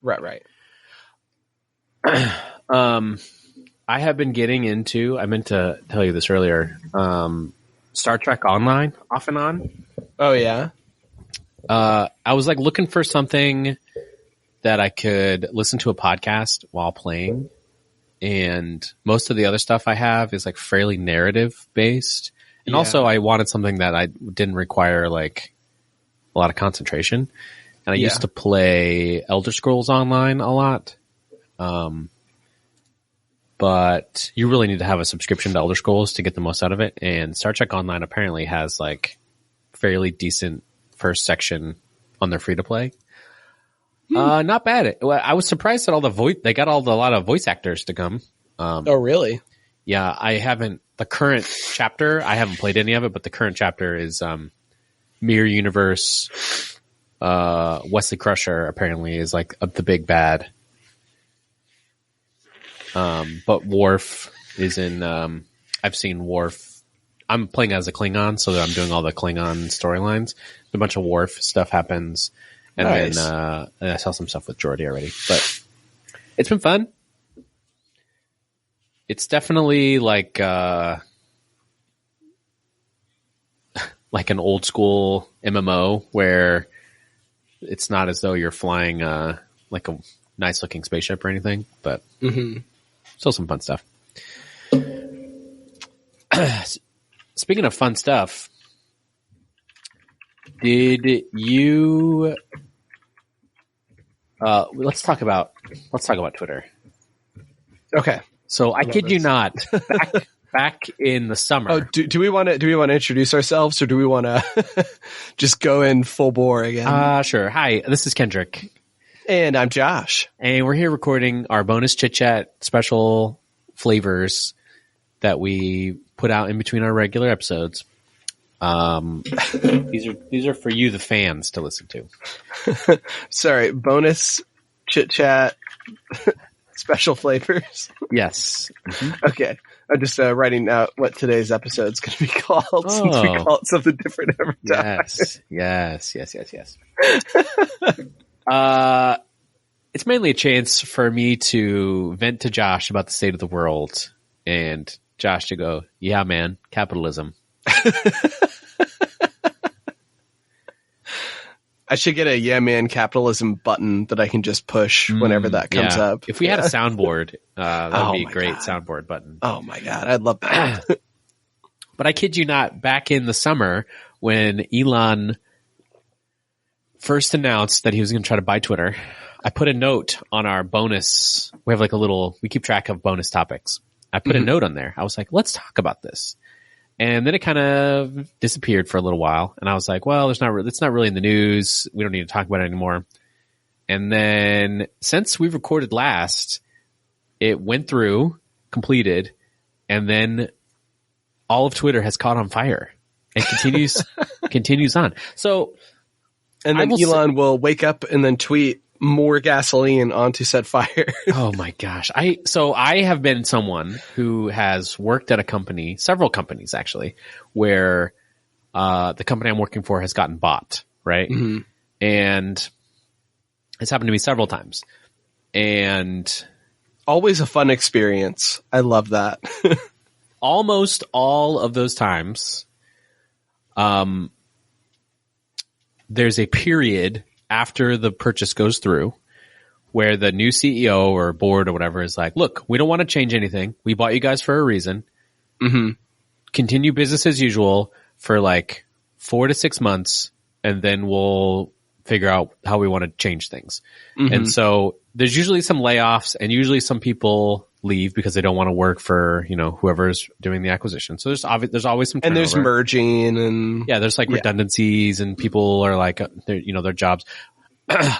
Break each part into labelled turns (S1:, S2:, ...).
S1: Right.
S2: I have been getting into, I meant to tell you this earlier, Star Trek Online, off and on.
S1: Oh, yeah?
S2: I was like looking for something that I could listen to a podcast while playing. And most of the other stuff I have is like fairly narrative based. And also I wanted something that I didn't require like a lot of concentration. And I used to play Elder Scrolls Online a lot. But you really need to have a subscription to Elder Scrolls to get the most out of it. And Star Trek Online apparently has like fairly decent first section on their free to play. Not bad. I was surprised that they got a lot of voice actors to come.
S1: Oh, really?
S2: Yeah, the current chapter, I haven't played any of it, but the current chapter is, Mirror Universe, Wesley Crusher apparently is like the big bad. But Worf is in, I've seen Worf. I'm playing as a Klingon, so that I'm doing all the Klingon storylines. A bunch of Worf stuff happens. And
S1: nice.
S2: then, I saw some stuff with Geordi already, but it's been fun. It's definitely like an old school MMO where it's not as though you're flying, like a nice looking spaceship or anything, but still some fun stuff. Speaking of fun stuff, did you, let's talk about Twitter.
S1: Okay.
S2: So I kid you not, back in the summer.
S1: Oh, do we want to introduce ourselves, or do we want to just go in full bore again?
S2: Sure. Hi, this is Kendrick.
S1: And I'm Josh.
S2: And we're here recording our bonus chit chat special flavors that we put out in between our regular episodes. These are for you, the fans, to listen to.
S1: Sorry, bonus chit chat special flavors.
S2: Yes. Mm-hmm.
S1: Okay. I'm just writing out what today's episode is going to be called, since we call it something different every time.
S2: Yes. It's mainly a chance for me to vent to Josh about the state of the world, and Josh to go, yeah, man, capitalism.
S1: I should get a yeah man capitalism button that I can just push whenever that comes up.
S2: If we had a soundboard, that would be a great soundboard button.
S1: Oh my God. I'd love that.
S2: But I kid you not, back in the summer when Elon first announced that he was going to try to buy Twitter, I put a note on our bonus. We have like we keep track of bonus topics. I put a note on there. I was like, let's talk about this. And then it kind of disappeared for a little while. And I was like, well, it's not really in the news. We don't need to talk about it anymore. And then since we recorded last, it went through, completed, and then all of Twitter has caught on fire and continues on. So,
S1: and then Elon will wake up and then tweet more gasoline onto said fire.
S2: Oh my gosh. I have been someone who has worked at a company, several companies actually, where the company I'm working for has gotten bought, right? Mm-hmm. And it's happened to me several times. And
S1: always a fun experience. I love that.
S2: Almost all of those times, there's a period after the purchase goes through where the new CEO or board or whatever is like, look, we don't want to change anything. We bought you guys for a reason. Mm-hmm. Continue business as usual for like 4 to 6 months, and then we'll figure out how we want to change things. Mm-hmm. And so there's usually some layoffs, and usually some people leave because they don't want to work for, whoever's doing the acquisition. So there's always some turnover.
S1: And there's merging and
S2: there's like redundancies, and people are like, their jobs.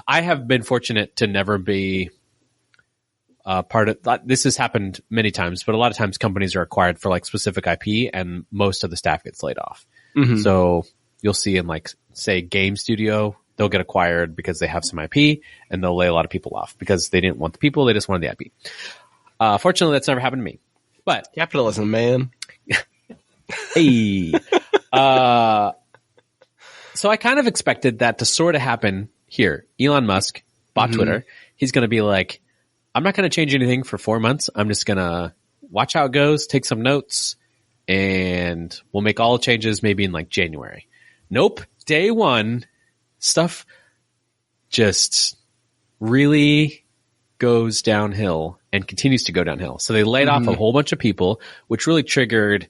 S2: I have been fortunate to never be part of this. Has happened many times, but a lot of times companies are acquired for like specific IP, and most of the staff gets laid off. Mm-hmm. So you'll see in like, say, game studio, they'll get acquired because they have some IP, and they'll lay a lot of people off because they didn't want the people. They just wanted the IP. Fortunately, that's never happened to me. But
S1: capitalism, man.
S2: Hey. So I kind of expected that to sort of happen here. Elon Musk bought Twitter. he's going to be like, I'm not going to change anything for 4 months. I'm just going to watch how it goes, take some notes, and we'll make all changes maybe in like January. Nope. Day one, stuff just really goes downhill and continues to go downhill. So they laid off a whole bunch of people, which really triggered,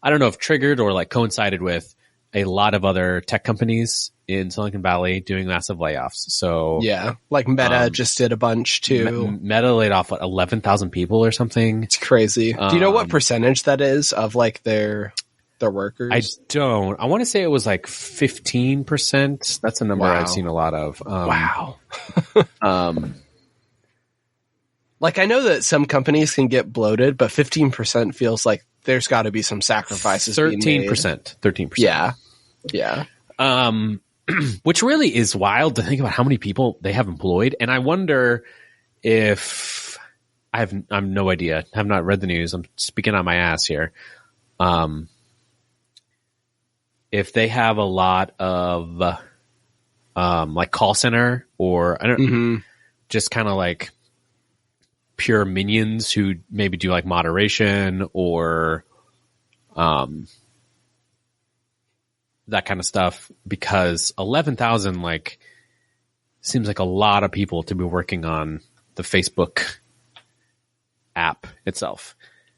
S2: I don't know if triggered or like coincided with a lot of other tech companies in Silicon Valley doing massive layoffs. So
S1: yeah, like Meta just did a bunch too.
S2: Meta laid off 11,000 people or something.
S1: It's crazy. Do you know what percentage that is of like their workers?
S2: I don't. I want to say it was like 15%. That's a number I've seen a lot of.
S1: Wow. Like I know that some companies can get bloated, but 15% feels like there's got to be some sacrifices.
S2: 13%. 13%.
S1: Yeah. Yeah.
S2: Which really is wild to think about how many people they have employed. And I wonder if I'm no idea. I have not read the news. I'm speaking on my ass here. If they have a lot of, like call center or I don't just kind of like pure minions who maybe do like moderation or, that kind of stuff, because 11,000 like seems like a lot of people to be working on the Facebook app itself.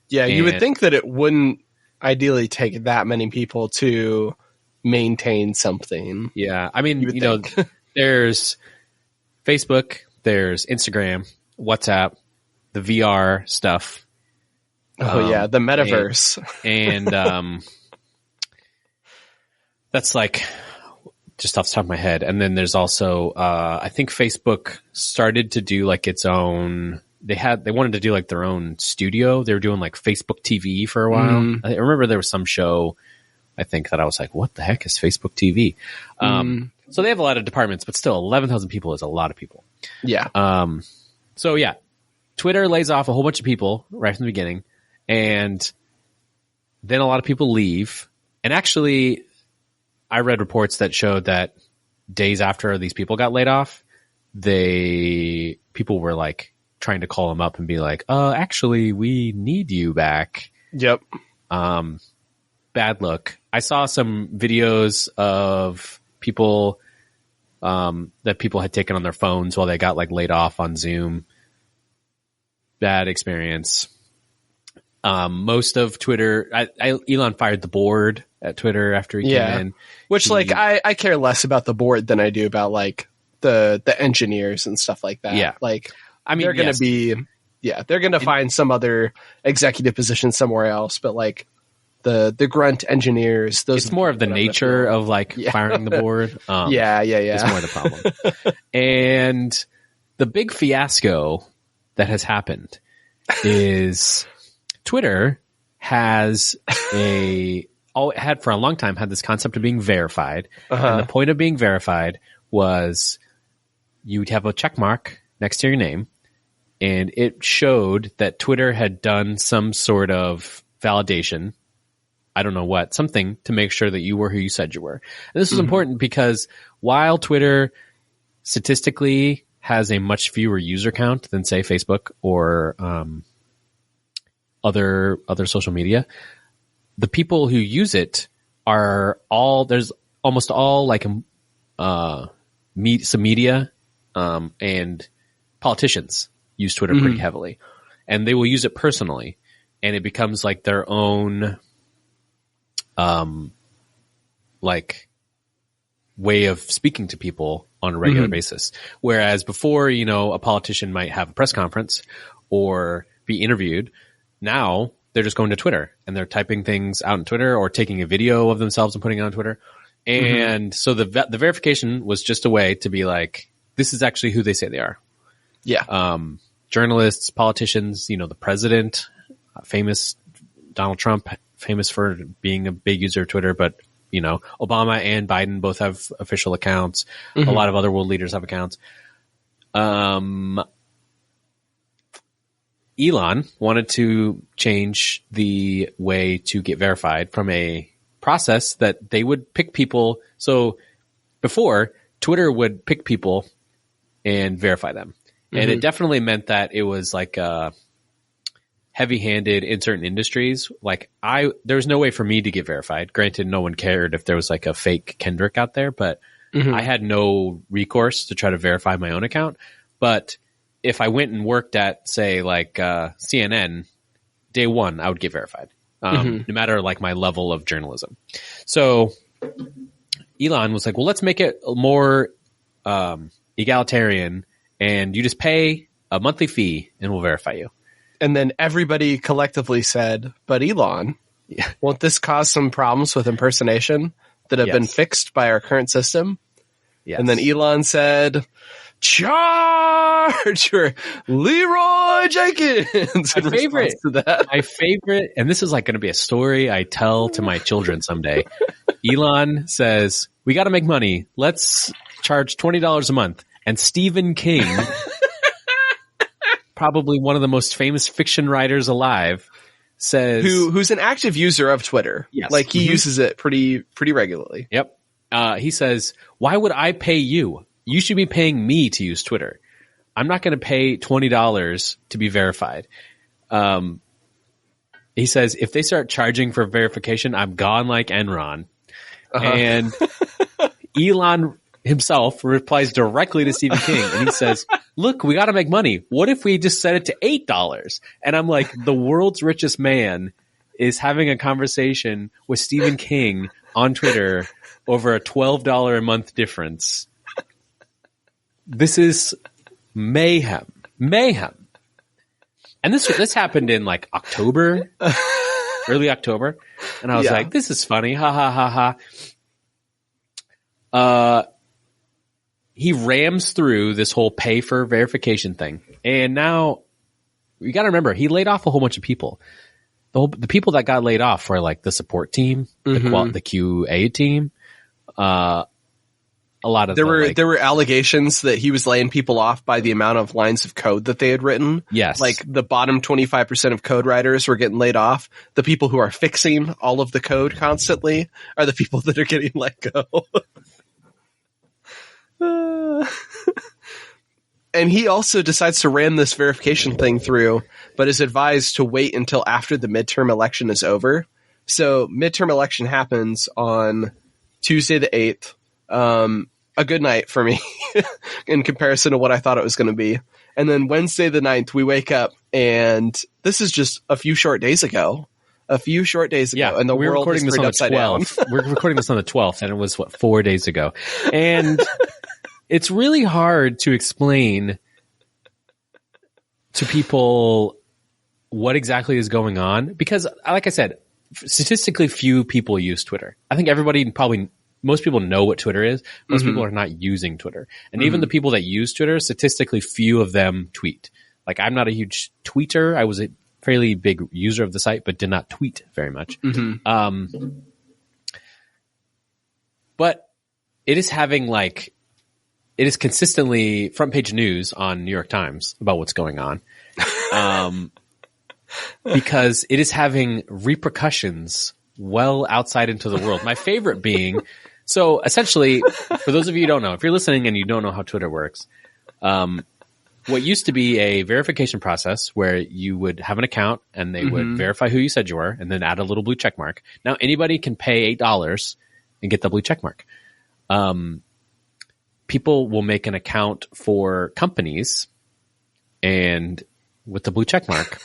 S1: Yeah, you would think that it wouldn't ideally take that many people to maintain something.
S2: Yeah, I mean, you know, there's Facebook, there's Instagram, WhatsApp, the VR stuff.
S1: Oh yeah, the metaverse.
S2: And that's like just off the top of my head. And then there's also, I think Facebook started to do like its own, they wanted to do like their own studio. They were doing like Facebook TV for a while. I remember there was some show, I think, that I was like, what the heck is Facebook TV? So they have a lot of departments, but still 11,000 people is a lot of people.
S1: Yeah.
S2: So yeah, Twitter lays off a whole bunch of people right from the beginning, and then a lot of people leave. And actually, I read reports that showed that days after these people got laid off, people were like trying to call them up and be like, actually, we need you back.
S1: Yep.
S2: Bad look. I saw some videos of people, that people had taken on their phones while they got like laid off on Zoom. Bad experience. Most of Twitter, Elon fired the board at Twitter after he came in.
S1: Which like I care less about the board than I do about like the engineers and stuff like that. Yeah. Like I mean, they're going to they're going to find some other executive position somewhere else, but like the grunt engineers, those
S2: it's more of the nature of like firing the board.
S1: It's
S2: more the problem. And the big fiasco that has happened is Twitter had for a long time had this concept of being verified. And the point of being verified was you'd have a check mark next to your name, and it showed that Twitter had done some sort of validation. I don't know what, something to make sure that you were who you said you were. And this was important because while Twitter statistically has a much fewer user count than say Facebook or, other social media, the people who use it there's almost all like, some media, and politicians use Twitter pretty heavily, and they will use it personally, and it becomes like their own, like way of speaking to people on a regular basis. Whereas before, you know, a politician might have a press conference or be interviewed. Now they're just going to Twitter and they're typing things out on Twitter or taking a video of themselves and putting it on Twitter. And so the verification was just a way to be like, this is actually who they say they are.
S1: Yeah.
S2: Journalists, politicians, you know, the president, famous Donald Trump, famous for being a big user of Twitter, but you know, Obama and Biden both have official accounts. A lot of other world leaders have accounts. Elon wanted to change the way to get verified from a process that they would pick people. So before, Twitter would pick people and verify them. And it definitely meant that it was like heavy-handed in certain industries. Like there's no way for me to get verified. Granted, no one cared if there was like a fake Kendrick out there, but I had no recourse to try to verify my own account. But if I went and worked at, say, like CNN, day one, I would get verified, no matter like my level of journalism. So Elon was like, well, let's make it more egalitarian, and you just pay a monthly fee and we'll verify you.
S1: And then everybody collectively said, but Elon, won't this cause some problems with impersonation that have been fixed by our current system? Yes. And then Elon said, charge for Leroy Jenkins.
S2: My favorite, and this is like going to be a story I tell to my children someday. Elon says, we got to make money. Let's charge $20 a month. And Stephen King, probably one of the most famous fiction writers alive, says,
S1: who's an active user of Twitter.
S2: Yes.
S1: Like he uses it pretty regularly.
S2: Yep. He says, why would I pay you? You should be paying me to use Twitter. I'm not going to pay $20 to be verified. He says, if they start charging for verification, I'm gone like Enron. And Elon himself replies directly to Stephen King, and he says, look, we got to make money. What if we just set it to $8? And I'm like, the world's richest man is having a conversation with Stephen King on Twitter over a $12 a month difference. This is mayhem. And this happened in like October, early October. And I was like, this is funny. Ha ha ha ha. He rams through this whole pay for verification thing. And now you got to remember, he laid off a whole bunch of people. The people that got laid off were like the support team, the QA team. A lot of
S1: there were allegations that he was laying people off by the amount of lines of code that they had written.
S2: Yes.
S1: Like the bottom 25% of code writers were getting laid off. The people who are fixing all of the code constantly are the people that are getting let go. And he also decides to ram this verification thing through, but is advised to wait until after the midterm election is over. So midterm election happens on Tuesday the 8th. A good night for me in comparison to what I thought it was going to be. And then Wednesday the 9th, we wake up, and this is just a few short days ago. And the world is turned upside down.
S2: We're recording this on the 12th, and it was 4 days ago. And it's really hard to explain to people what exactly is going on because, like I said, statistically few people use Twitter. I think most people know what Twitter is. Most people are not using Twitter. And even the people that use Twitter, statistically few of them tweet. Like I'm not a huge tweeter. I was a fairly big user of the site, but did not tweet very much. But it is having it is consistently front page news on New York Times about what's going on. Because it is having repercussions well outside into the world. My favorite being, so essentially, for those of you who don't know, if you're listening and you don't know how Twitter works, what used to be a verification process where you would have an account and they would verify who you said you were and then add a little blue check mark. Now anybody can pay $8 and get the blue check mark. People will make an account for companies and with the blue check mark.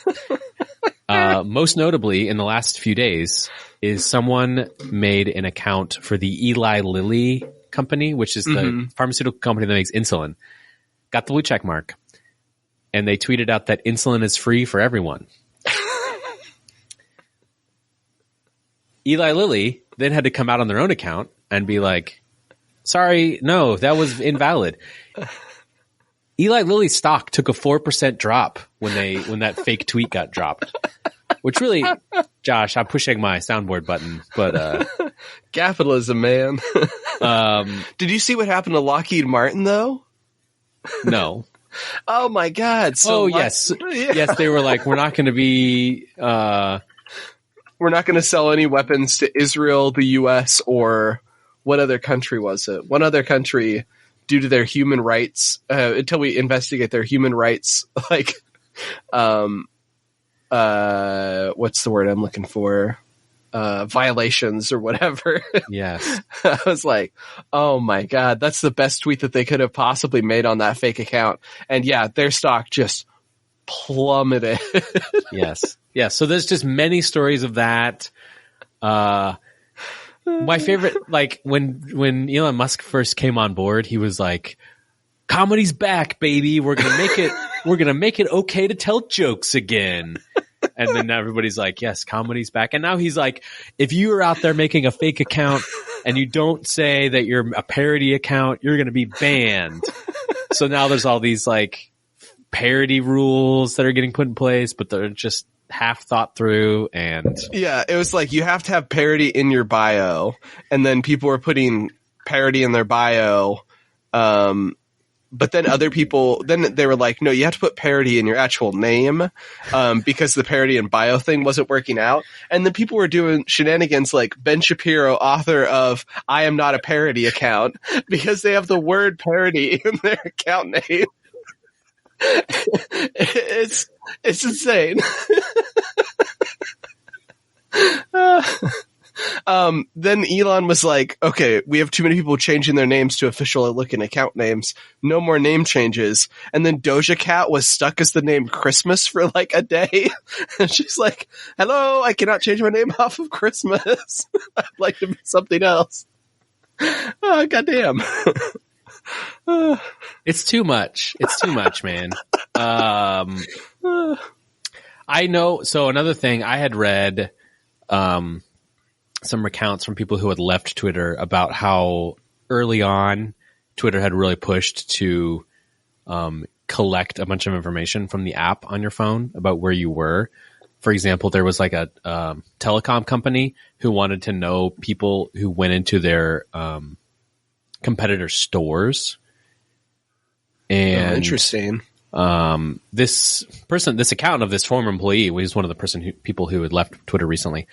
S2: Most notably in the last few days is someone made an account for the Eli Lilly company, which is the pharmaceutical company that makes insulin, got the blue check mark, and they tweeted out that insulin is free for everyone. Eli Lilly then had to come out on their own account and be like, sorry, no, that was invalid. Eli Lilly's stock took a 4% drop when that fake tweet got dropped. Which really, Josh, I'm pushing my soundboard button, but
S1: capitalism, man. Did you see what happened to Lockheed Martin though?
S2: No.
S1: Oh my God!
S2: Yes, yes, they were like, we're not going to be,
S1: we're not going to sell any weapons to Israel, the U.S., or what other country was it? One other country due to their human rights, until we investigate their human rights, like, what's the word I'm looking for? Violations or whatever.
S2: Yes.
S1: I was like, oh my God, that's the best tweet that they could have possibly made on that fake account. And yeah, their stock just plummeted.
S2: Yes. Yeah. So there's just many stories of that. My favorite, like when Elon Musk first came on board, he was like, comedy's back, baby. We're going to make it okay to tell jokes again. And then everybody's like, yes, comedy's back. And now he's like, if you are out there making a fake account and you don't say that you're a parody account, you're going to be banned. So now there's all these like parody rules that are getting put in place, but they're just half thought through. And
S1: yeah, it was like, you have to have parody in your bio. And then people were putting parody in their bio. But then other people, then they were like, no, you have to put parody in your actual name, because the parody and bio thing wasn't working out. And then people were doing shenanigans like Ben Shapiro, author of I Am Not a Parody account, because they have the word parody in their account name. It's insane. Then Elon was like, okay, we have too many people changing their names to official looking account names. No more name changes. And then Doja Cat was stuck as the name Christmas for like a day. And she's like, hello, I cannot change my name off of Christmas. I'd like to be something else. Oh, goddamn.
S2: It's too much. It's too much, man. I know. So another thing I had read, some accounts from people who had left Twitter about how early on Twitter had really pushed to collect a bunch of information from the app on your phone about where you were. For example, there was like a telecom company who wanted to know people who went into their competitor stores. And
S1: interesting.
S2: This account of this former employee was one of the people who had left Twitter recently.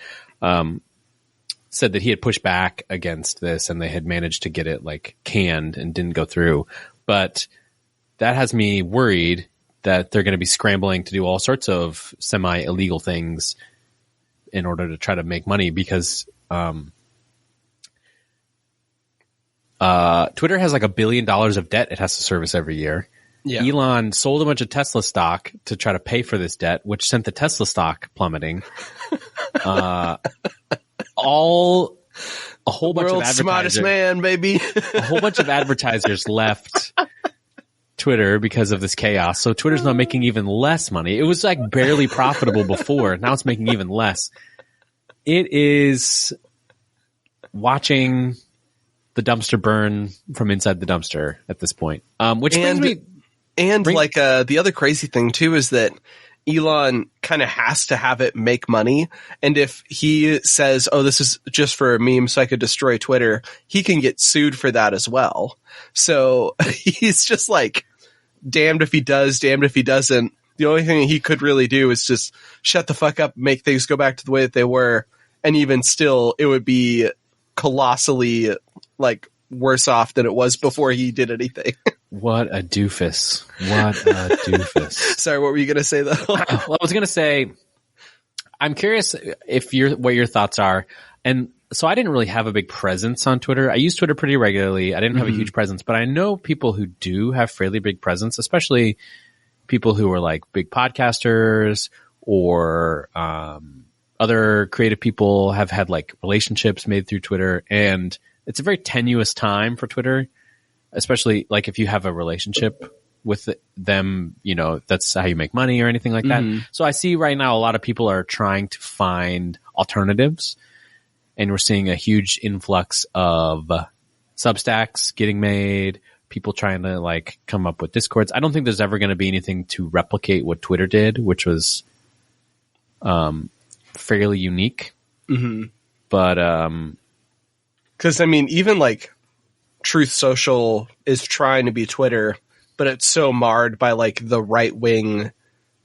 S2: Said that he had pushed back against this and they had managed to get it like canned and didn't go through. But that has me worried that they're going to be scrambling to do all sorts of semi-illegal things in order to try to make money, because Twitter has like $1 billion of debt it has to service every year. Yeah. Elon sold a bunch of Tesla stock to try to pay for this debt, which sent the Tesla stock plummeting. A whole bunch of advertisers,
S1: smartest man, baby.
S2: A whole bunch of advertisers left Twitter because of this chaos. So Twitter's now making even less money. It was like barely profitable before. Now it's making even less. It is watching the dumpster burn from inside the dumpster at this point. Which brings me...
S1: And the other crazy thing too is that Elon kind of has to have it make money. And if he says, oh, this is just for a meme so I could destroy Twitter, he can get sued for that as well. So he's just like, damned if he does, damned if he doesn't. The only thing he could really do is just shut the fuck up, make things go back to the way that they were. And even still, it would be colossally like worse off than it was before he did anything.
S2: What a doofus. What a doofus.
S1: Sorry, what were you going to say, though?
S2: Well, I was going to say, I'm curious what your thoughts are. And so I didn't really have a big presence on Twitter. I use Twitter pretty regularly. I didn't have a huge presence, but I know people who do have fairly big presence, especially people who are like big podcasters or other creative people have had like relationships made through Twitter. And it's a very tenuous time for Twitter, especially like if you have a relationship with them, you know, that's how you make money or anything like that. So I see right now a lot of people are trying to find alternatives, and we're seeing a huge influx of Substacks getting made, people trying to like come up with Discords. I don't think there's ever going to be anything to replicate what Twitter did, which was fairly unique. But
S1: because I mean, even like Truth Social is trying to be Twitter, but it's so marred by like the right wing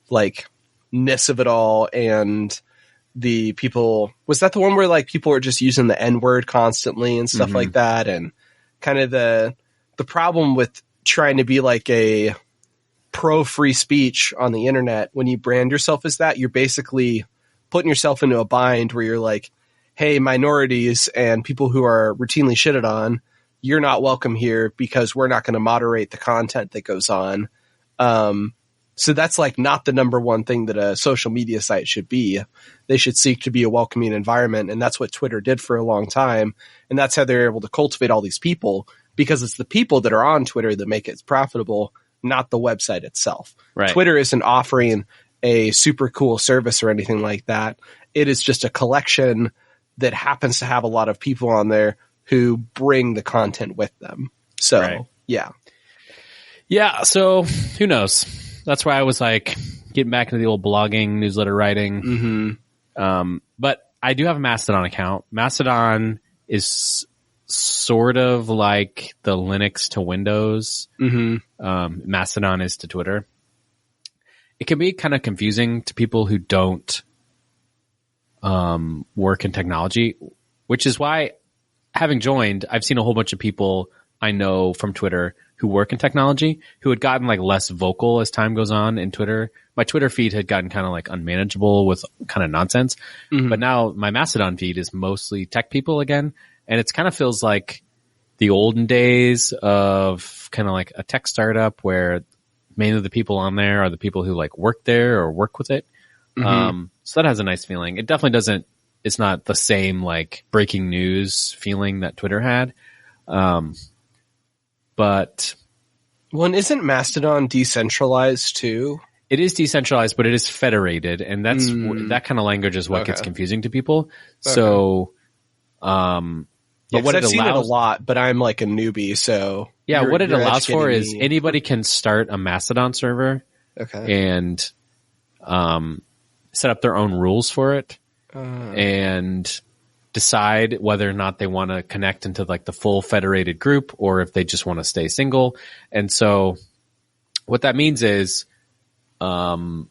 S1: like ness of it all. And the people, was that the one where like people are just using the N-word constantly and stuff like that, and kind of the the problem with trying to be like a pro free speech on the internet, when you brand yourself as that, you're basically putting yourself into a bind where you're like, hey, minorities and people who are routinely shitted on, you're not welcome here because we're not going to moderate the content that goes on. So that's like not the number one thing that a social media site should be. They should seek to be a welcoming environment. And that's what Twitter did for a long time. And that's how they're able to cultivate all these people, because it's the people that are on Twitter that make it profitable, not the website itself.
S2: Right.
S1: Twitter isn't offering a super cool service or anything like that. It is just a collection that happens to have a lot of people on there who bring the content with them. So,
S2: right.
S1: Yeah.
S2: Yeah. So who knows? That's why I was like getting back into the old blogging, newsletter writing.
S1: Mm-hmm.
S2: But I do have a Mastodon account. Mastodon is sort of like the Linux to Windows.
S1: Mm-hmm.
S2: Mastodon is to Twitter. It can be kind of confusing to people who don't work in technology, which is why, having joined, I've seen a whole bunch of people I know from Twitter who work in technology who had gotten like less vocal as time goes on in Twitter. My Twitter feed had gotten kind of like unmanageable with kind of nonsense. Mm-hmm. But now my Mastodon feed is mostly tech people again. And it kind of feels like the olden days of kind of like a tech startup where mainly the people on there are the people who like work there or work with it. Mm-hmm. So that has a nice feeling. It definitely doesn't, it's not the same like breaking news feeling that Twitter had. But
S1: well, and isn't Mastodon decentralized too?
S2: It is decentralized, but it is federated, and that's that kind of language is what gets confusing to people. Okay. So,
S1: but what I've seen it a lot, but I'm like a newbie, so
S2: yeah. What it allows for is anybody can start a Mastodon server, and set up their own rules for it, and decide whether or not they want to connect into like the full federated group or if they just want to stay single. And so what that means is, it's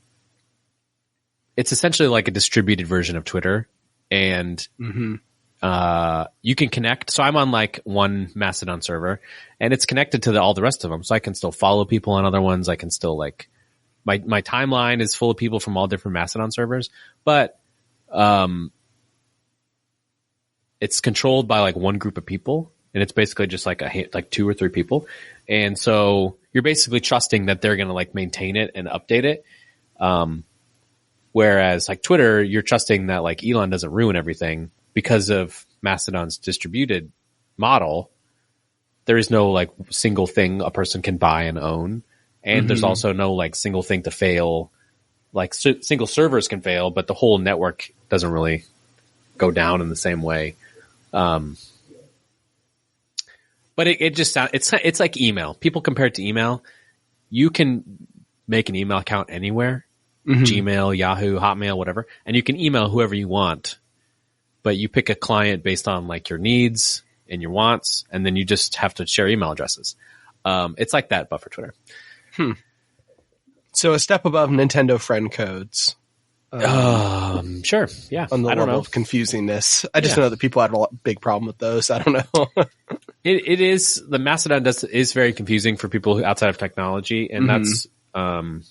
S2: essentially like a distributed version of Twitter, and, you can connect. So I'm on like one Mastodon server and it's connected to all the rest of them. So I can still follow people on other ones. I can still like, my timeline is full of people from all different Mastodon servers, but, it's controlled by like one group of people, and it's basically just like like 2 or 3 people. And so you're basically trusting that they're going to like maintain it and update it. Whereas like Twitter, you're trusting that like Elon doesn't ruin everything because of Mastodon's distributed model. There is no like single thing a person can buy and own. And there's also no like single thing to fail. Like single servers can fail, but the whole network doesn't really go down in the same way. But it just sounds, it's like email. People compare it to email. You can make an email account anywhere, Gmail, Yahoo, Hotmail, whatever, and you can email whoever you want, but you pick a client based on like your needs and your wants, and then you just have to share email addresses. It's like that, but for Twitter.
S1: So a step above Nintendo friend codes.
S2: Sure. Yeah.
S1: On the level of confusingness. I just know that people had a big problem with those. I don't know.
S2: It is, the Mastodon is very confusing for people outside of technology, and that's, can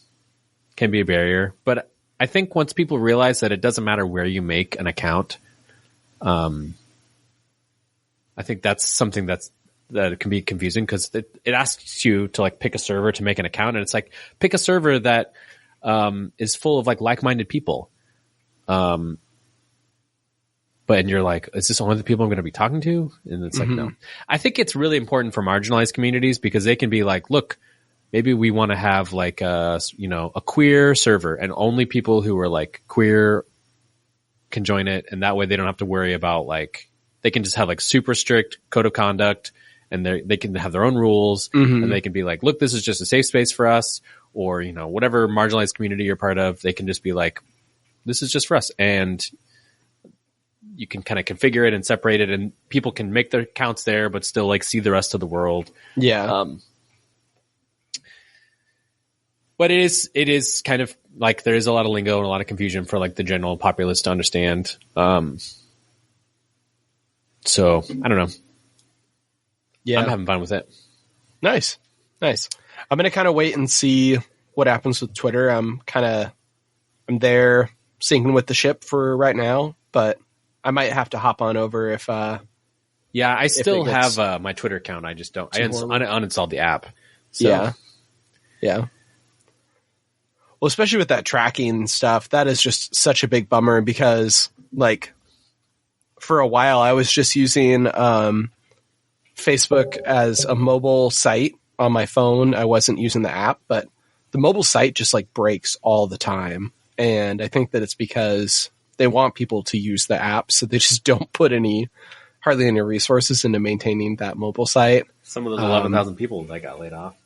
S2: be a barrier. But I think once people realize that it doesn't matter where you make an account, I think that's something that can be confusing, because it asks you to like pick a server to make an account, and it's like, pick a server that is full of like-minded people. And you're like, is this only the people I'm going to be talking to? And it's like, no. I think it's really important for marginalized communities, because they can be like, look, maybe we want to have like a queer server, and only people who are like queer can join it. And that way they don't have to worry about like, they can just have like super strict code of conduct, and they can have their own rules, and they can be like, look, this is just a safe space for us. Or, whatever marginalized community you're part of, they can just be like, this is just for us. And you can kind of configure it and separate it, and people can make their accounts there, but still like see the rest of the world.
S1: Yeah.
S2: But it is kind of like, there is a lot of lingo and a lot of confusion for like the general populace to understand. So I don't know.
S1: Yeah.
S2: I'm having fun with it.
S1: Nice. I'm going to kind of wait and see what happens with Twitter. I'm there sinking with the ship for right now, but I might have to hop on over if.
S2: Yeah, I still have my Twitter account. I just don't. I uninstalled the app. So.
S1: Yeah. Well, especially with that tracking stuff, that is just such a big bummer because, like, for a while I was just using Facebook as a mobile site on my phone. I wasn't using the app, but the mobile site just like breaks all the time. And I think that it's because they want people to use the app, so they just don't put hardly any resources into maintaining that mobile site.
S2: Some of those 11,000 people that got laid off.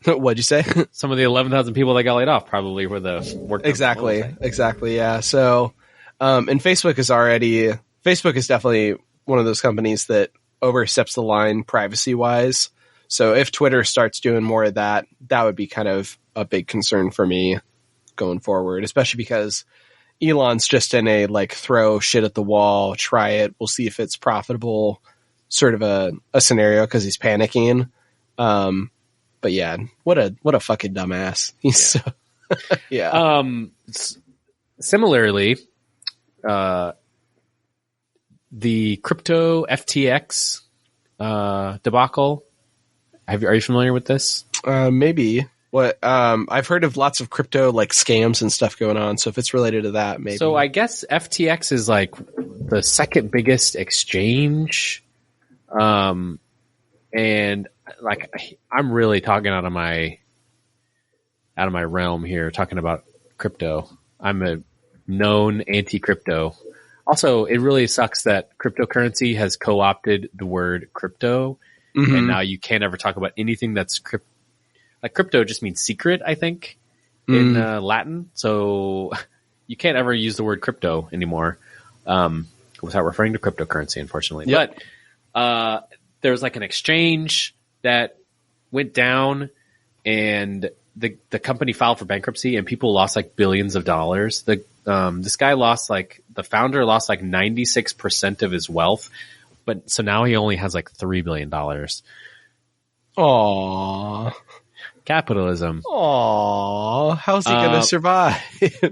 S1: What'd you say?
S2: Some of the 11,000 people that got laid off probably were the work.
S1: Exactly. Yeah. So, and Facebook is definitely one of those companies that oversteps the line privacy wise. So if Twitter starts doing more of that, that would be kind of a big concern for me going forward, especially because Elon's just in a like throw shit at the wall, try it, we'll see if it's profitable sort of a scenario because he's panicking. But yeah, what a fucking dumbass. He's yeah.
S2: Similarly, the crypto FTX debacle. Are you familiar with this?
S1: Maybe. What I've heard of lots of crypto like scams and stuff going on. So if it's related to that, maybe.
S2: So I guess FTX is like the second biggest exchange, and like I'm really talking out of my realm here, talking about crypto. I'm a known anti-crypto. Also, it really sucks that cryptocurrency has co-opted the word crypto, and now you can't ever talk about anything that's crypto. Like crypto just means secret, I think, in Latin. So you can't ever use the word crypto anymore without referring to cryptocurrency, unfortunately. Yep. But there was like an exchange that went down, and the company filed for bankruptcy, and people lost like billions of dollars. This guy the founder lost like 96% of his wealth, but so now he only has like $3 billion.
S1: Aww.
S2: Capitalism.
S1: Aww. How's he gonna survive?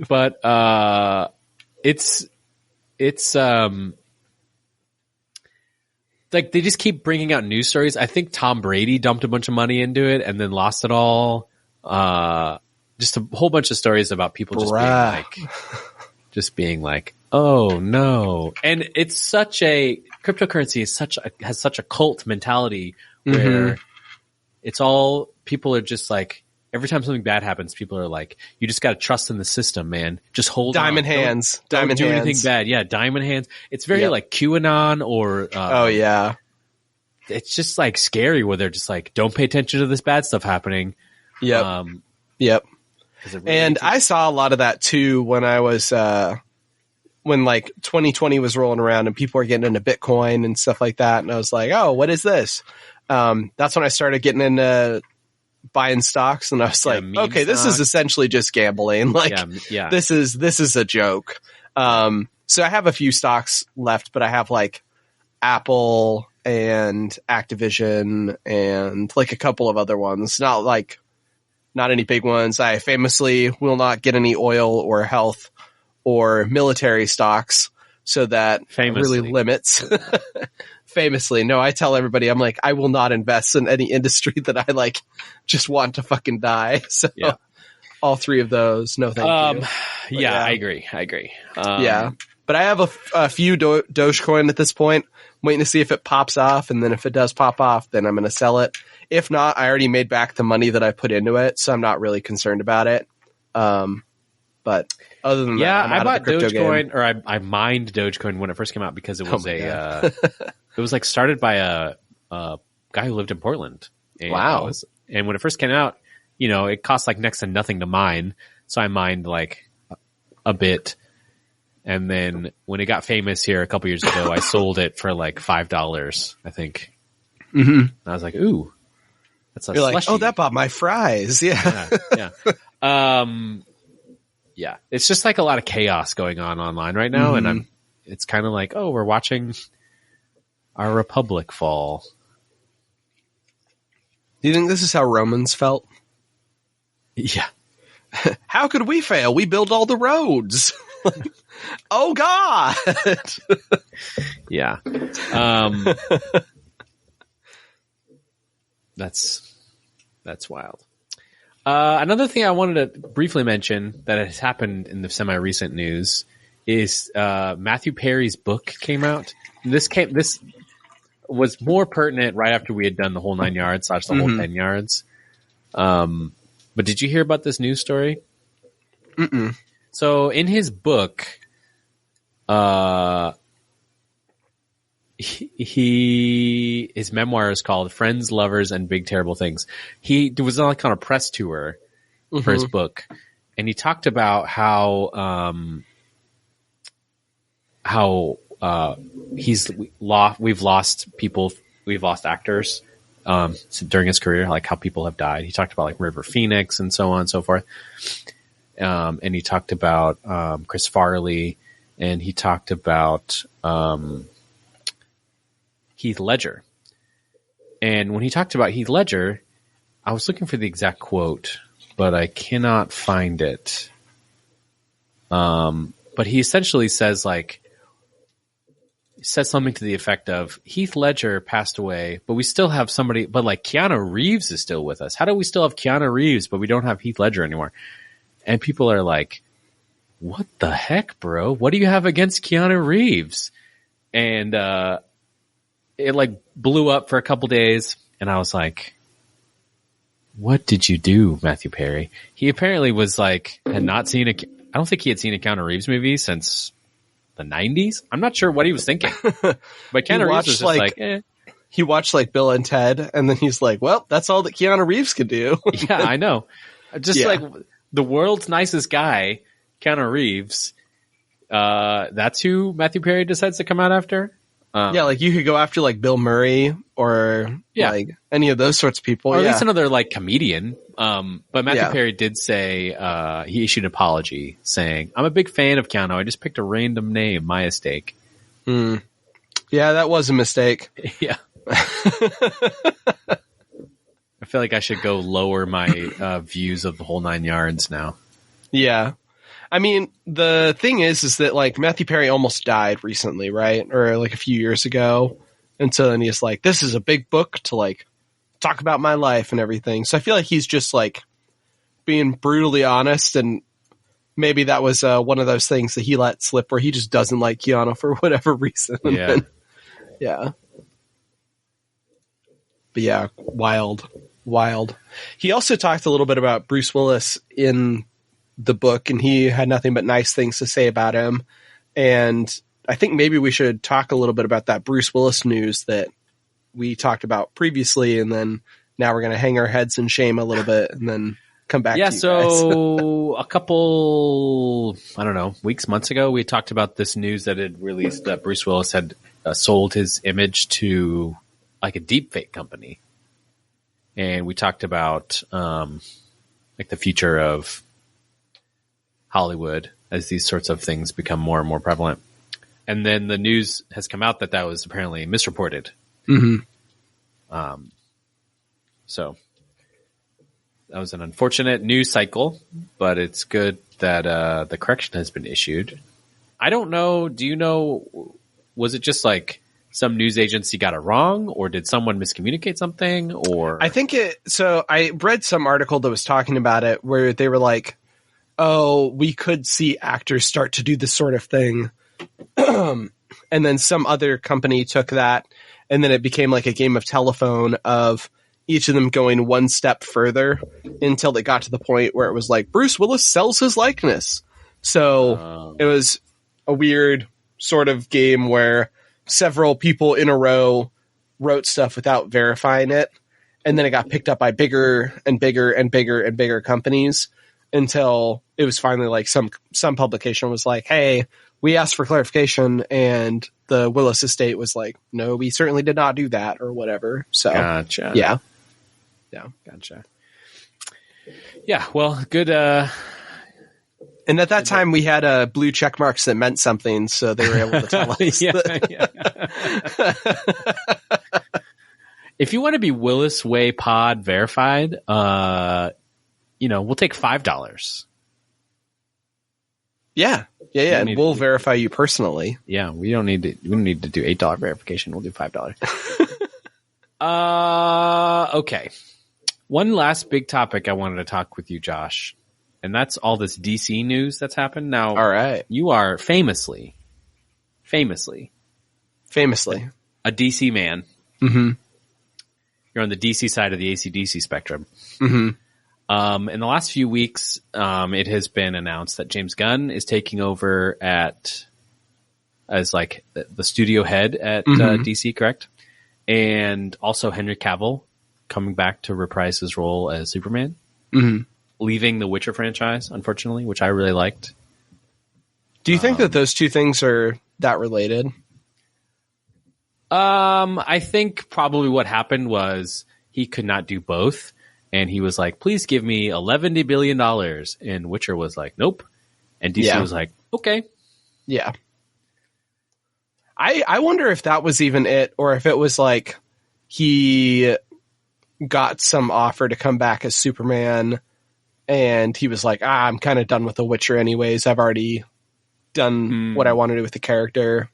S2: But it's like they just keep bringing out news stories. I think Tom Brady dumped a bunch of money into it and then lost it all. Just a whole bunch of stories about people just being like, oh no. And it's cryptocurrency has such a cult mentality where it's all, people are just like, every time something bad happens, people are like, you just got to trust in the system, man. Just hold
S1: diamond
S2: on.
S1: Hands.
S2: Don't do anything bad. Yeah, diamond hands. It's very like QAnon or...
S1: oh, yeah.
S2: It's just like scary where they're just like, don't pay attention to this bad stuff happening.
S1: Yep. Yep. Really and I saw a lot of that too when I was... when like 2020 was rolling around and people were getting into Bitcoin and stuff like that. And I was like, oh, what is this? That's when I started getting into buying stocks, and I was like, okay, this is essentially just gambling. Like, this is a joke. So I have a few stocks left, but I have like Apple and Activision and like a couple of other ones. Not any big ones. I famously will not get any oil or health or military stocks, so that really limits. Famously. No, I tell everybody, I'm like, I will not invest in any industry that I like just want to fucking die. So all three of those, no thank you.
S2: Yeah, I agree.
S1: Yeah. But I have a few Dogecoin at this point. I'm waiting to see if it pops off. And then if it does pop off, then I'm going to sell it. If not, I already made back the money that I put into it. So I'm not really concerned about it. But other than that,
S2: I bought Dogecoin, or I mined Dogecoin when it first came out because it was it was like started by a guy who lived in Portland. And
S1: wow.
S2: And when it first came out, it cost like next to nothing to mine. So I mined like a bit. And then when it got famous here a couple years ago, I sold it for like $5, I think.
S1: Mm-hmm.
S2: And I was like, ooh, that's a
S1: You're
S2: slushy.
S1: Like, oh, that bought my fries. Yeah.
S2: Yeah. It's just like a lot of chaos going on online right now. And it's kind of like, oh, we're watching our republic fall.
S1: Do you think this is how Romans felt?
S2: Yeah.
S1: How could we fail? We build all the roads. Oh God.
S2: Yeah. That's wild. Another thing I wanted to briefly mention that has happened in the semi-recent news is Matthew Perry's book came out. This was more pertinent right after we had done the whole 9 yards / the whole 10 yards. But did you hear about this news story?
S1: Mm-mm.
S2: So in his book, his memoir is called Friends, Lovers, and Big Terrible Things. He was on a press tour for his book, and he talked about how we've lost people, we've lost actors during his career, like how people have died. He talked about like River Phoenix and so on and so forth. And he talked about Chris Farley, and he talked about Heath Ledger. And when he talked about Heath Ledger, I was looking for the exact quote, but I cannot find it. But he essentially says something to the effect of, Heath Ledger passed away, but we still have somebody, but like Keanu Reeves is still with us. How do we still have Keanu Reeves, but we don't have Heath Ledger anymore? And people are like, what the heck, bro? What do you have against Keanu Reeves? And it like blew up for a couple days, and I was like, what did you do, Matthew Perry? He apparently was like, I don't think he had seen a Keanu Reeves movie since the 90s. I'm not sure what he was thinking. But Keanu Reeves was just like eh.
S1: He watched like Bill and Ted, and then he's like, well, that's all that Keanu Reeves could do.
S2: Yeah, I know. Just like the world's nicest guy, Keanu Reeves, that's who Matthew Perry decides to come out after?
S1: Like you could go after like Bill Murray or like any of those sorts of people.
S2: Or at least another like comedian. But Matthew Perry did say, he issued an apology saying, I'm a big fan of Keanu. I just picked a random name. My mistake.
S1: Yeah, that was a mistake.
S2: Yeah. I feel like I should go lower my views of the whole 9 yards now.
S1: Yeah. I mean, the thing is that like Matthew Perry almost died recently, right? Or like a few years ago. And so then he's like, this is a big book to like talk about my life and everything. So I feel like he's just like being brutally honest, and maybe that was one of those things that he let slip where he just doesn't like Keanu for whatever reason.
S2: Yeah.
S1: Yeah. But yeah, wild. He also talked a little bit about Bruce Willis in the book, and he had nothing but nice things to say about him. And I think maybe we should talk a little bit about that Bruce Willis news that we talked about previously, and then now we're going to hang our heads in shame a little bit and then come back to you
S2: so a couple, I don't know, months ago, we talked about this news that had released that Bruce Willis had sold his image to like a deepfake company. And we talked about like the future of Hollywood as these sorts of things become more and more prevalent. And then the news has come out that that was apparently misreported. So that was an unfortunate news cycle, but it's good that the correction has been issued. I don't know. Do you know, was it just like some news agency got it wrong, or did someone miscommunicate something? Or
S1: I think so I read some article that was talking about it where they were like, oh, we could see actors start to do this sort of thing. And then some other company took that, and then it became like a game of telephone of each of them going one step further until it got to the point where it was like, Bruce Willis sells his likeness. So it was a weird sort of game where several people in a row wrote stuff without verifying it. And then it got picked up by bigger and bigger and bigger and bigger companies until it was finally like some publication was like, hey, we asked for clarification, and the Willis estate was like, no, we certainly did not do that, or whatever. So
S2: gotcha.
S1: Yeah.
S2: Gotcha. Yeah. Well, good.
S1: And at that time we had blue check marks that meant something, so they were able to tell us.
S2: If you want to be Willis Way Pod verified, we'll take $5.
S1: Yeah. And we'll verify you personally.
S2: Yeah, we don't need to do $8 verification. We'll do $5. Okay. One last big topic I wanted to talk with you, Josh, and that's all this DC news that's happened. Now,
S1: all right,
S2: you are famously a DC man.
S1: Mm-hmm.
S2: You're on the DC side of the AC/DC spectrum.
S1: Mm-hmm.
S2: In the last few weeks, it has been announced that James Gunn is taking over as like the studio head at DC, correct? And also Henry Cavill coming back to reprise his role as Superman, leaving the Witcher franchise, unfortunately, which I really liked.
S1: Do you think that those two things are that related?
S2: I think probably what happened was he could not do both. And he was like, please give me $11 billion. And Witcher was like, nope. And DC was like, okay.
S1: Yeah. I wonder if that was even it, or if it was like he got some offer to come back as Superman and he was like, I'm kind of done with The Witcher anyways. I've already done what I want to do with the character.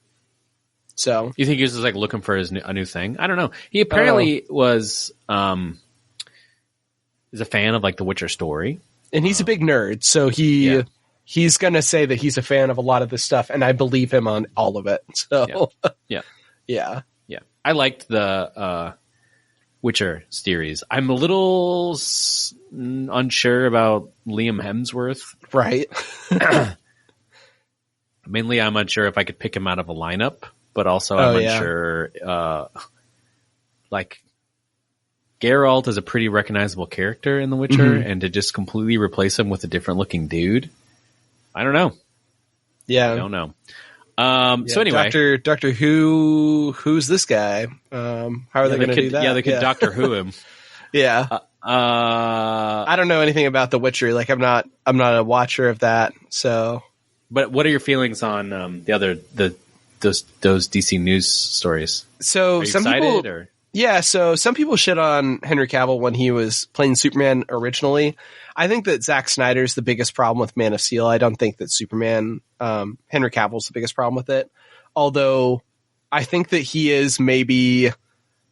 S1: So
S2: you think he was just like looking for a new thing? I don't know. He apparently was is a fan of like the Witcher story, and
S1: he's a big nerd. So he's going to say that he's a fan of a lot of this stuff, and I believe him on all of it. So yeah.
S2: I liked the Witcher series. I'm a little unsure about Liam Hemsworth.
S1: Right.
S2: Mainly, I'm unsure if I could pick him out of a lineup, but also I'm unsure. Like Geralt is a pretty recognizable character in The Witcher, and to just completely replace him with a different looking dude, I don't know.
S1: Yeah,
S2: I don't know. So anyway,
S1: Doctor Who, who's this guy? How are they going to do that?
S2: Yeah, they could Doctor Who him.
S1: Yeah. I don't know anything about The Witcher. Like, I'm not a watcher of that. So,
S2: but what are your feelings on those DC news stories?
S1: So,
S2: are you
S1: some
S2: excited,
S1: people,
S2: or?
S1: Yeah. So some people shit on Henry Cavill when he was playing Superman originally. I think that Zack Snyder's the biggest problem with Man of Steel. I don't think that Superman, Henry Cavill's the biggest problem with it. Although I think that he is maybe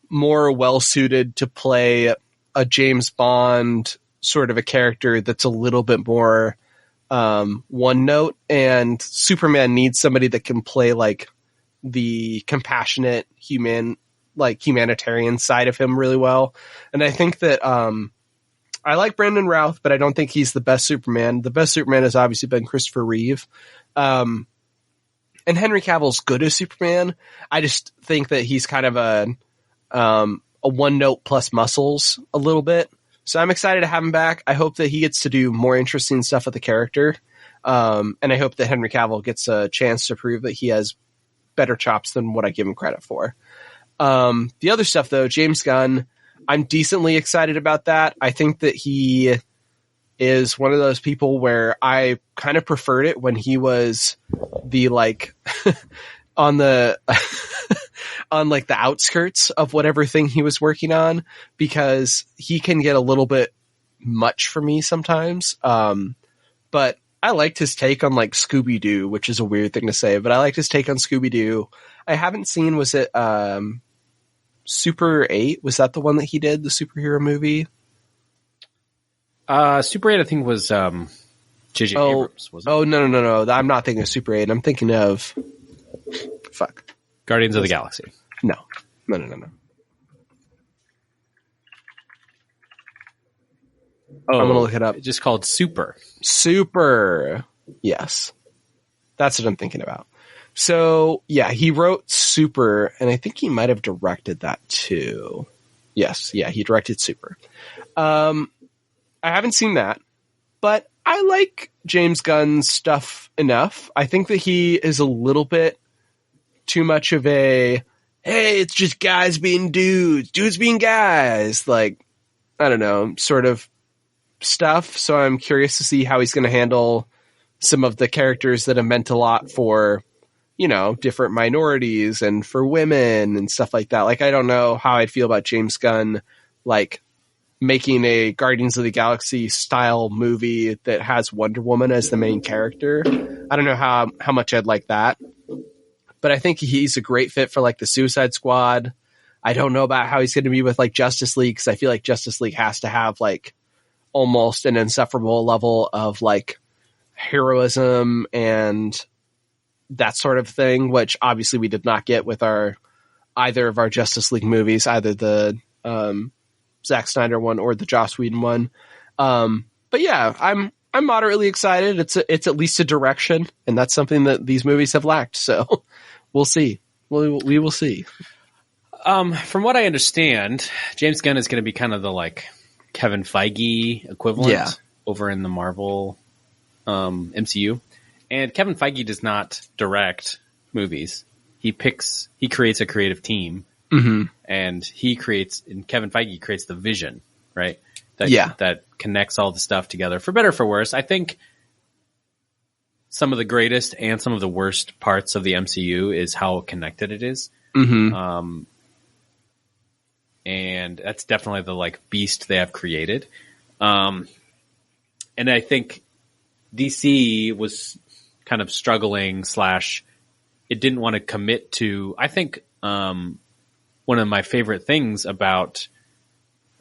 S1: more well suited to play a James Bond sort of a character that's a little bit more one note, and Superman needs somebody that can play like the compassionate humanitarian side of him really well. And I think that I like Brandon Routh, but I don't think he's the best Superman. The best Superman has obviously been Christopher Reeve. And Henry Cavill's good as Superman. I just think that he's kind of a one note plus muscles a little bit. So I'm excited to have him back. I hope that he gets to do more interesting stuff with the character. And I hope that Henry Cavill gets a chance to prove that he has better chops than what I give him credit for. The other stuff though, James Gunn, I'm decently excited about that. I think that he is one of those people where I kind of preferred it when he was the like on the on like the outskirts of whatever thing he was working on, because he can get a little bit much for me sometimes. But I liked his take on like Scooby-Doo, which is a weird thing to say, but I liked his take on Scooby-Doo. I haven't seen, was it Super 8? Was that the one that he did, the superhero movie?
S2: Super 8, I think, was J.J. Abrams, wasn't it?
S1: Oh, no. I'm not thinking of Super 8. I'm thinking of... Fuck.
S2: Guardians of the Galaxy.
S1: No. Oh,
S2: I'm
S1: going to look it up.
S2: It's just called Super.
S1: Super. Yes. That's what I'm thinking about. So, yeah, he wrote Super, and I think he might have directed that too. Yes, yeah, he directed Super. I haven't seen that, but I like James Gunn's stuff enough. I think that he is a little bit too much of a, hey, it's just guys being dudes being guys, like, I don't know, sort of stuff. So I'm curious to see how he's going to handle some of the characters that have meant a lot for different minorities and for women and stuff like that. Like, I don't know how I'd feel about James Gunn, like, making a Guardians of the Galaxy style movie that has Wonder Woman as the main character. I don't know how much I'd like that, but I think he's a great fit for like the Suicide Squad. I don't know about how he's going to be with like Justice League, because I feel like Justice League has to have like almost an insufferable level of like heroism and that sort of thing, which obviously we did not get with either of our Justice League movies, either the Zack Snyder one or the Joss Whedon one. But yeah, I'm moderately excited. It's at least a direction, and that's something that these movies have lacked. So we'll see. We will see.
S2: From what I understand, James Gunn is going to be kind of the like Kevin Feige equivalent over in the Marvel MCU. And Kevin Feige does not direct movies. He creates a creative team. Mm-hmm. And Kevin Feige creates the vision, right? That connects all the stuff together, for better or for worse. I think some of the greatest and some of the worst parts of the MCU is how connected it is. Mm-hmm. And that's definitely the like beast they have created. And I think DC was kind of struggling / it didn't want to commit to, I think, one of my favorite things about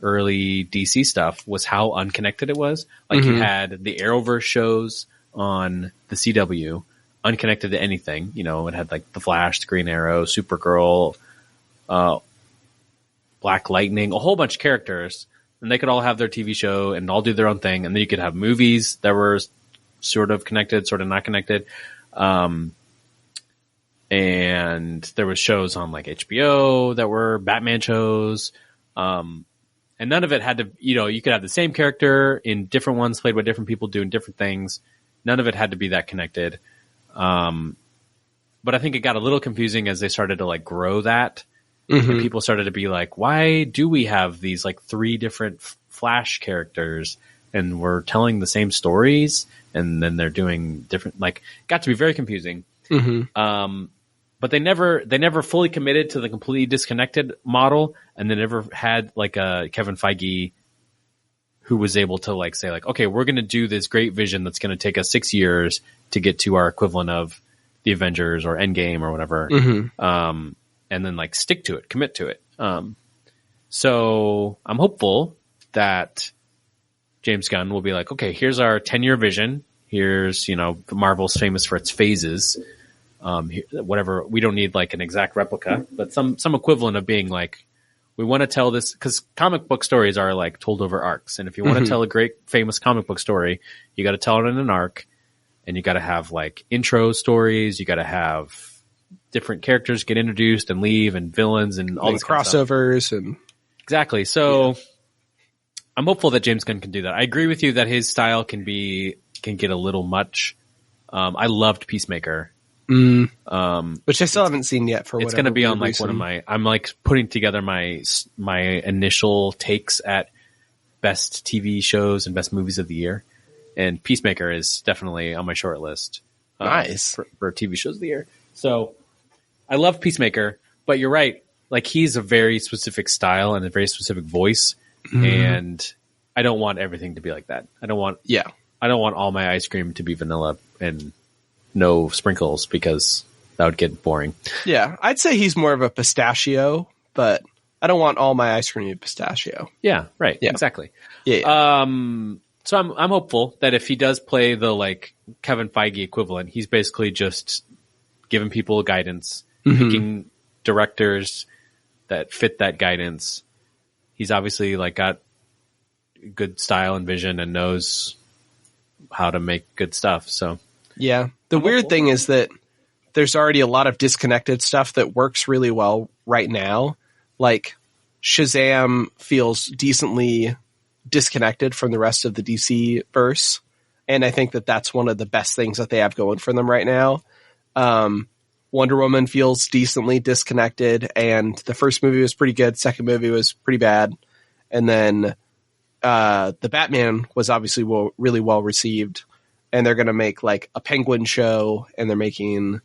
S2: early DC stuff was how unconnected it was. Like you had the Arrowverse shows on the CW, unconnected to anything. It had like the Flash, the Green Arrow, Supergirl, Black Lightning, a whole bunch of characters, and they could all have their TV show and all do their own thing. And then you could have movies that were sort of connected, sort of not connected. And there was shows on like HBO that were Batman shows. And none of it had to, you could have the same character in different ones played by different people doing different things. None of it had to be that connected. But I think it got a little confusing as they started to like grow that. Mm-hmm. And people started to be like, why do we have these like 3 different Flash characters and we're telling the same stories and then they're doing different, like, got to be very confusing. Mm-hmm. But they never fully committed to the completely disconnected model, and they never had like a Kevin Feige who was able to like say like, okay, we're going to do this great vision that's going to take us 6 years to get to our equivalent of the Avengers or Endgame or whatever. Mm-hmm. And then like stick to it, commit to it. So I'm hopeful that James Gunn will be like, okay, here's our 10-year vision. Here's, Marvel's famous for its phases. Whatever, we don't need like an exact replica, but some equivalent of being like, we want to tell this, because comic book stories are like told over arcs. And if you want to tell a great famous comic book story, you got to tell it in an arc, and you got to have like intro stories. You got to have different characters get introduced and leave, and villains and all these
S1: crossovers and
S2: exactly. So I'm hopeful that James Gunn can do that. I agree with you that his style can get a little much. I loved Peacemaker.
S1: Which I still haven't seen yet.
S2: It's going to be on like one of my. I'm like putting together my initial takes at best TV shows and best movies of the year, and Peacemaker is definitely on my short list.
S1: Nice
S2: for TV shows of the year. So I love Peacemaker, but you're right. Like, he's a very specific style and a very specific voice, and I don't want everything to be like that. I don't want all my ice cream to be vanilla and no sprinkles, because that would get boring.
S1: Yeah, I'd say he's more of a pistachio, but I don't want all my ice cream to be pistachio.
S2: Yeah, right. Yeah. Exactly.
S1: Yeah.
S2: So I'm hopeful that if he does play the like Kevin Feige equivalent, he's basically just giving people guidance, picking directors that fit that guidance. He's obviously like got good style and vision and knows how to make good stuff. So
S1: yeah. The weird thing is that there's already a lot of disconnected stuff that works really well right now. Like, Shazam feels decently disconnected from the rest of the DC verse. And I think that that's one of the best things that they have going for them right now. Wonder Woman feels decently disconnected, and the first movie was pretty good. Second movie was pretty bad. And then the Batman was obviously really well received. And they're going to make like a Penguin show, and they're making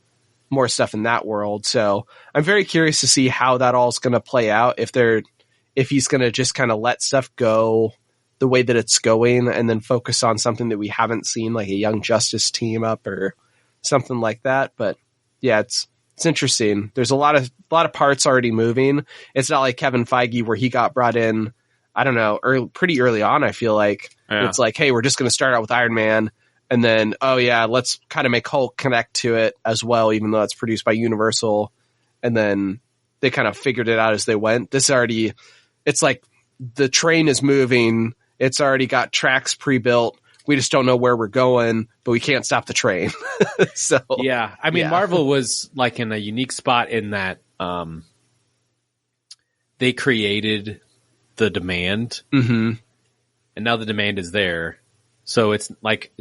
S1: more stuff in that world. So I'm very curious to see how that all is going to play out. If he's going to just kind of let stuff go the way that it's going and then focus on something that we haven't seen, like a Young Justice team up or something like that. But yeah, it's interesting. There's a lot of parts already moving. It's not like Kevin Feige where he got brought in, I don't know, pretty early on. I feel like it's like, hey, we're just going to start out with Iron Man. And then, oh yeah, let's kind of make Hulk connect to it as well, even though it's produced by Universal. And then they kind of figured it out as they went. It's like the train is moving. It's already got tracks pre-built. We just don't know where we're going, but we can't stop the train. So
S2: yeah, I mean, Marvel was like in a unique spot in that they created the demand, and now the demand is there. So it's like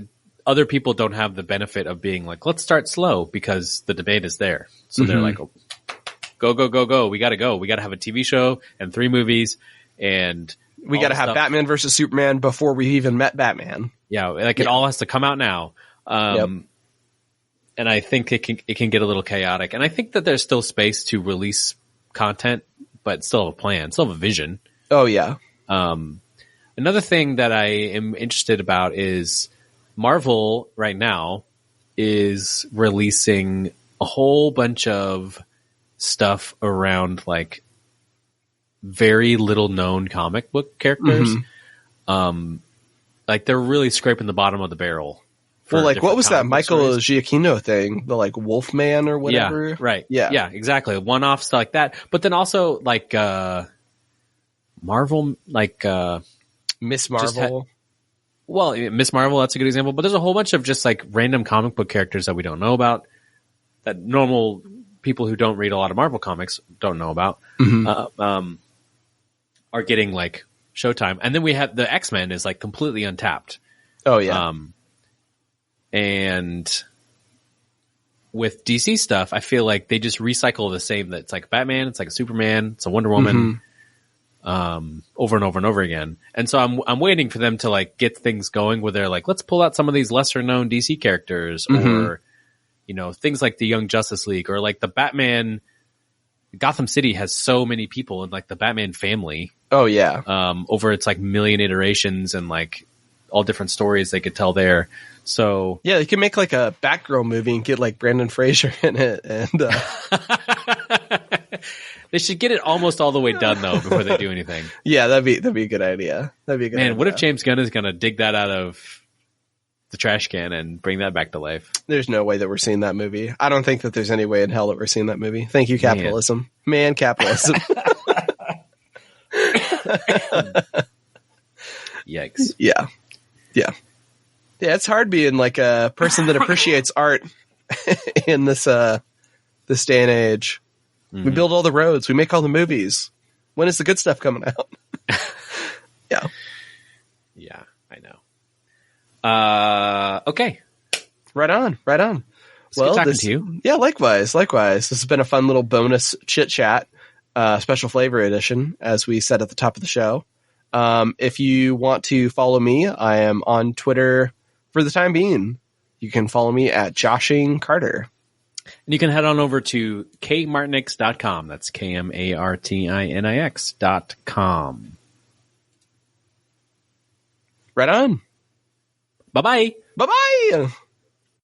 S2: other people don't have the benefit of being like, let's start slow because the debate is there. So they're like, oh, go. We got to go. We got to have a TV show and 3 movies and
S1: we got to have Batman versus Superman before we even met Batman.
S2: Yeah. Like it all has to come out now. And I think it can get a little chaotic, and I think that there's still space to release content, but still have a plan, still have a vision.
S1: Oh yeah.
S2: Another thing that I am interested about is Marvel right now is releasing a whole bunch of stuff around like very little known comic book characters. Like they're really scraping the bottom of the barrel.
S1: Well, like what was that Michael Giacchino thing? The like Wolfman or whatever?
S2: Yeah, right. Yeah, exactly. One-off stuff like that. But then also like Marvel, like
S1: Miss Marvel.
S2: Miss Marvel, that's a good example. But there's a whole bunch of just like random comic book characters that we don't know about, that normal people who don't read a lot of Marvel comics don't know about, are getting like Showtime. And then we have the X-Men is like completely untapped.
S1: Oh yeah.
S2: And with DC stuff, I feel like they just recycle the same. That it's like Batman, it's like a Superman, it's a Wonder Woman, over and over and over again. And so I'm waiting for them to like get things going where they're like, let's pull out some of these lesser known DC characters, or you know, things like the Young Justice League, or like the Batman. Gotham City has so many people in like the Batman family.
S1: Oh yeah.
S2: Over its like million iterations and like all different stories they could tell there. So
S1: yeah, you can make like a Batgirl movie and get like Brandon Fraser in it, and
S2: they should get it almost all the way done though before they do anything.
S1: Yeah, that'd be a good idea. That'd be a good idea.
S2: What if James Gunn is gonna dig that out of the trash can and bring that back to life?
S1: There's no way that we're seeing that movie. I don't think that there's any way in hell that we're seeing that movie. Thank you, capitalism. Man capitalism.
S2: Yikes.
S1: Yeah. Yeah, it's hard being like a person that appreciates art in this day and age. We build all the roads. We make all the movies. When is the good stuff coming out? Yeah.
S2: Yeah, I know. Okay.
S1: Right on.
S2: It's good talking to you.
S1: Yeah, likewise. This has been a fun little bonus chit chat, special flavor edition, as we said at the top of the show. If you want to follow me, I am on Twitter for the time being. You can follow me at Joshing Carter.
S2: And you can head on over to kmartinix.com. That's KMARTINIX.com.
S1: Right on.
S2: Bye-bye.
S1: Bye-bye.